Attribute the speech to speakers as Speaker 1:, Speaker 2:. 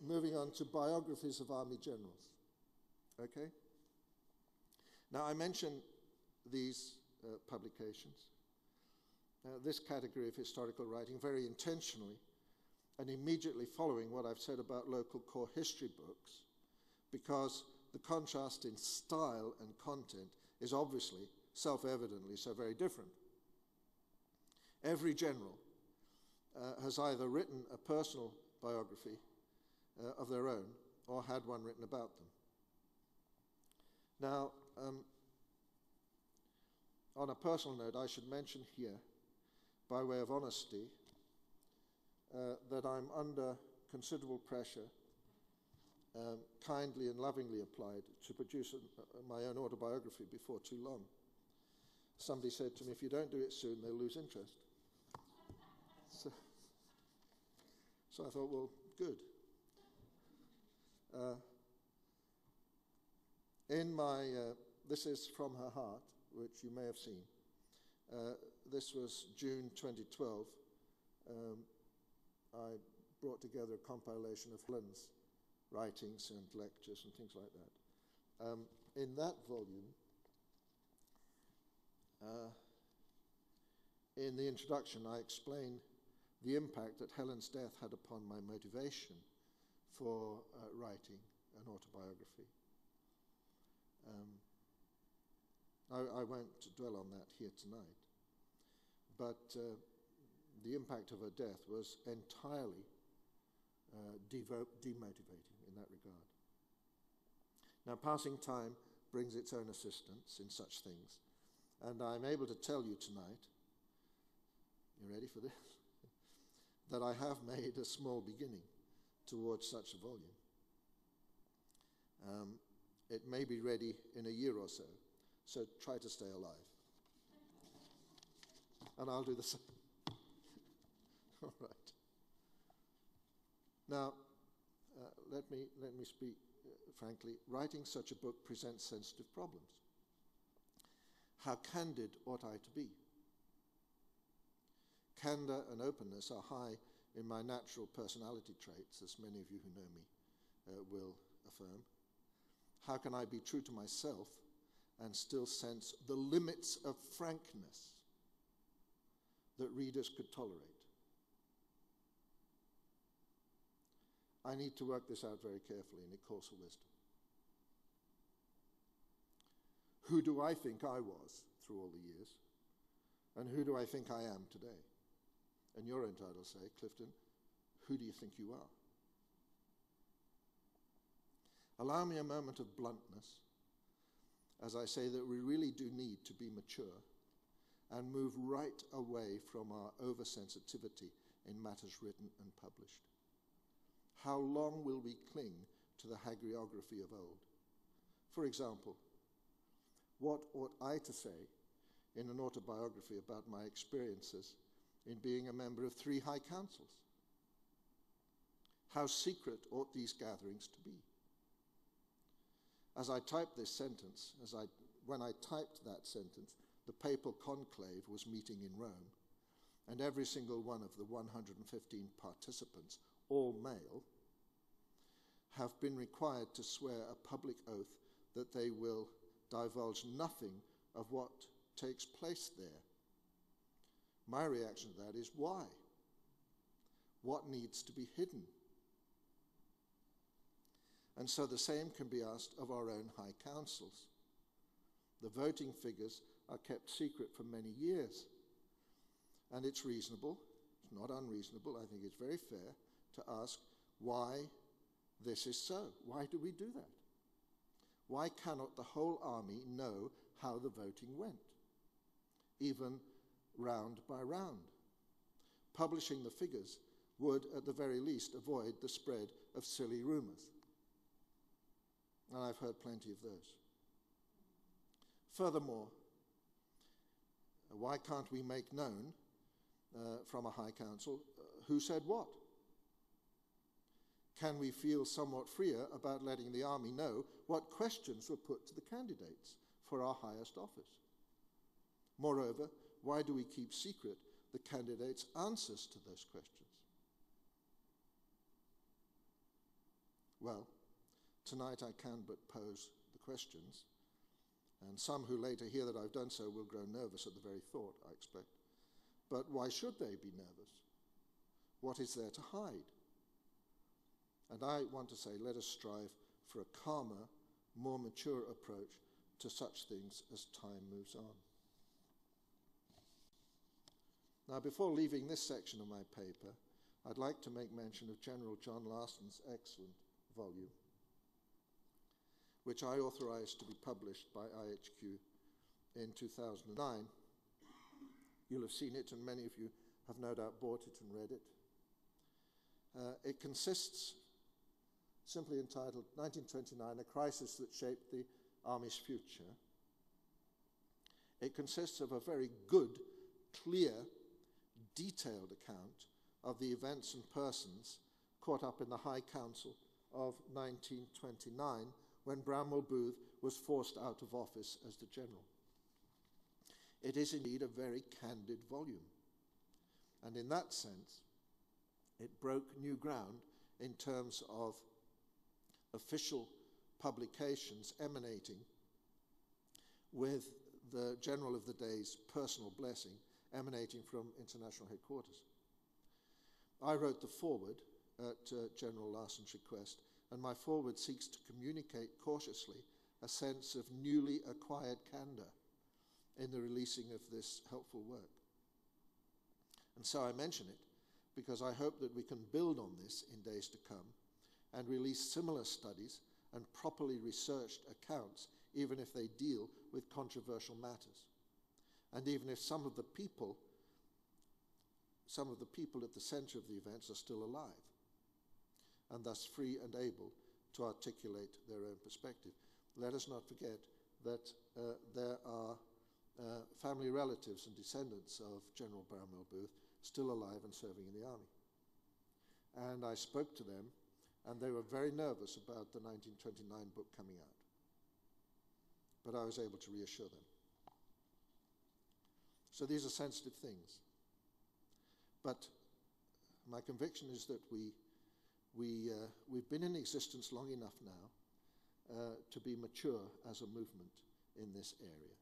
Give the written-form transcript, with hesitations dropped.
Speaker 1: moving on to biographies of army generals. Okay? Now, I mention these publications, this category of historical writing, very intentionally, and immediately following what I've said about local core history books, because the contrast in style and content is obviously, self-evidently, so very different. Every general has either written a personal biography of their own or had one written about them. Now, on a personal note, I should mention here, by way of honesty, that I'm under considerable pressure, kindly and lovingly applied, to produce my own autobiography before too long. Somebody said to me, if you don't do it soon, they'll lose interest. So I thought, well, good. This is From Her Heart, which you may have seen. This was June 2012. I brought together a compilation of Helen's writings and lectures and things like that. In that volume, in the introduction, I explain the impact that Helen's death had upon my motivation for writing an autobiography. I won't dwell on that here tonight, but the impact of her death was entirely demotivating in that regard. Now, passing time brings its own assistance in such things, and I'm able to tell you tonight, you ready for this, that I have made a small beginning towards such a volume. It may be ready in a year or so try to stay alive. And I'll do the same. All right. Now, let me speak frankly. Writing such a book presents sensitive problems. How candid ought I to be? Candor and openness are high in my natural personality traits, as many of you who know me will affirm. How can I be true to myself and still sense the limits of frankness that readers could tolerate? I need to work this out very carefully, and it calls for wisdom. Who do I think I was through all the years? And who do I think I am today? And you're entitled to say, Clifton, who do you think you are? Allow me a moment of bluntness as I say that we really do need to be mature and move right away from our oversensitivity in matters written and published. How long will we cling to the hagiography of old? For example, what ought I to say in an autobiography about my experiences in being a member of 3 high councils? How secret ought these gatherings to be? As I typed this sentence, when I typed that sentence, the papal conclave was meeting in Rome, and every single one of the 115 participants, all male, have been required to swear a public oath that they will divulge nothing of what takes place there. My reaction to that is, why? What needs to be hidden? And so the same can be asked of our own high councils. The voting figures are kept secret for many years. And it's reasonable, it's not unreasonable, I think it's very fair to ask why this is so. Why do we do that? Why cannot the whole army know how the voting went, even round by round? Publishing the figures would, at the very least, avoid the spread of silly rumours. And I've heard plenty of those. Furthermore, why can't we make known from a high council who said what? Can we feel somewhat freer about letting the army know what questions were put to the candidates for our highest office? Moreover, why do we keep secret the candidates' answers to those questions? Well, tonight I can but pose the questions, and some who later hear that I've done so will grow nervous at the very thought, I expect. But why should they be nervous? What is there to hide? And I want to say, let us strive for a calmer, more mature approach to such things as time moves on. Now, before leaving this section of my paper, I'd like to make mention of General John Larson's excellent volume, which I authorized to be published by IHQ in 2009. You'll have seen it, and many of you have no doubt bought it and read it. It consists, simply entitled 1929, A Crisis That Shaped the Army's Future. It consists of a very good, clear, detailed account of the events and persons caught up in the High Council of 1929, when Bramwell Booth was forced out of office as the general. It is indeed a very candid volume, and in that sense, it broke new ground in terms of official publications emanating with the general of the day's personal blessing emanating from international headquarters. I wrote the foreword at General Larson's request, and my foreword seeks to communicate cautiously a sense of newly acquired candor in the releasing of this helpful work. And so I mention it because I hope that we can build on this in days to come and release similar studies and properly researched accounts, even if they deal with controversial matters, and even if some of the people at the center of the events are still alive, and thus free and able to articulate their own perspective. Let us not forget that there are family relatives and descendants of General Bramwell Booth still alive and serving in the army. And I spoke to them, and they were very nervous about the 1929 book coming out. But I was able to reassure them. So these are sensitive things. But my conviction is that we've been in existence long enough now to be mature as a movement in this area.